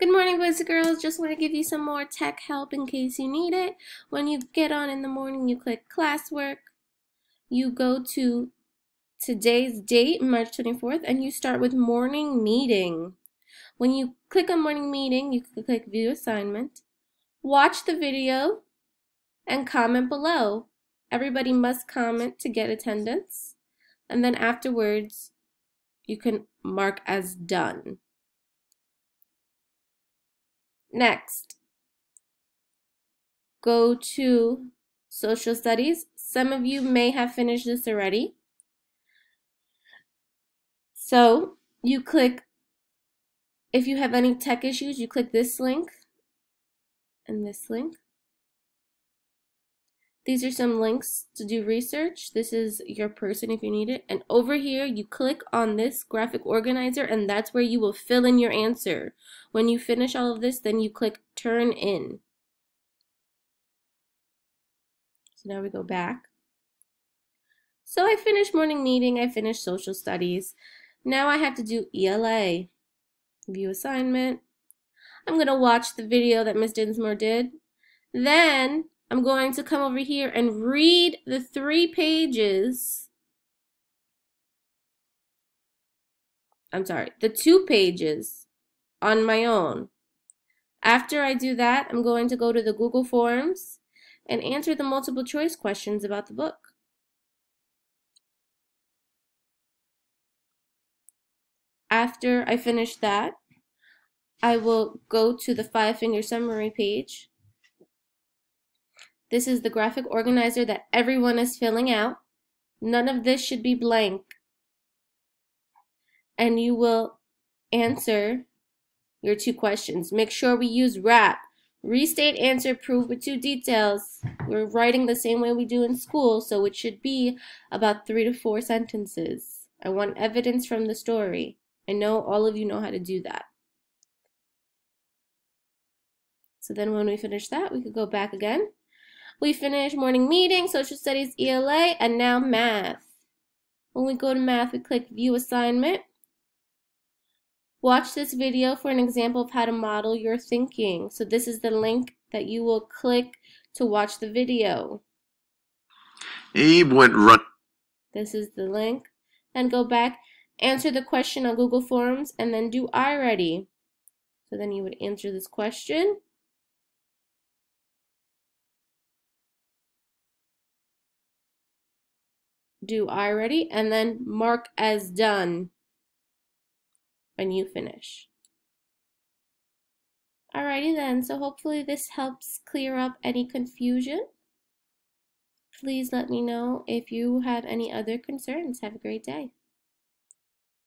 Good morning, boys and girls. Just want to give you some more tech help in case you need it. When you get on in the morning, you click classwork. You go to today's date, March 24th, and you start with morning meeting. When you click on morning meeting, you can click view assignment. Watch the video and comment below. Everybody must comment to get attendance. And then afterwards, you can mark as done. Next, go to social studies. Some of you may have finished this already. So you click, if you have any tech issues, you click this link and this link. These are some links to do research. This is your person if you need it. And over here, you click on this graphic organizer, and that's where you will fill in your answer. When you finish all of this, then you click turn in. So now we go back. So I finished morning meeting, I finished social studies. Now I have to do ELA. View assignment. I'm going to watch the video that Ms. Dinsmore did. Then I'm going to come over here and read the 3 pages. The 2 pages on my own. After I do that, I'm going to go to the Google Forms and answer the multiple choice questions about the book. After I finish that, I will go to the 5-finger summary page. This is the graphic organizer that everyone is filling out. None of this should be blank. And you will answer your 2 questions. Make sure we use RAP. Restate, answer, prove with 2 details. We're writing the same way we do in school, so it should be about 3 to 4 sentences. I want evidence from the story. I know all of you know how to do that. So then when we finish that, we could go back again. We finish morning meeting, social studies, ELA, and now math. When we go to math, we click view assignment. Watch this video for an example of how to model your thinking. So this is the link that you will click to watch the video. Abe went run. This is the link. And go back, answer the question on Google Forms, and then do iReady. So then you would answer this question. Do iReady, and then mark as done when you finish. Alrighty then, so hopefully this helps clear up any confusion. Please let me know if you have any other concerns. Have a great day.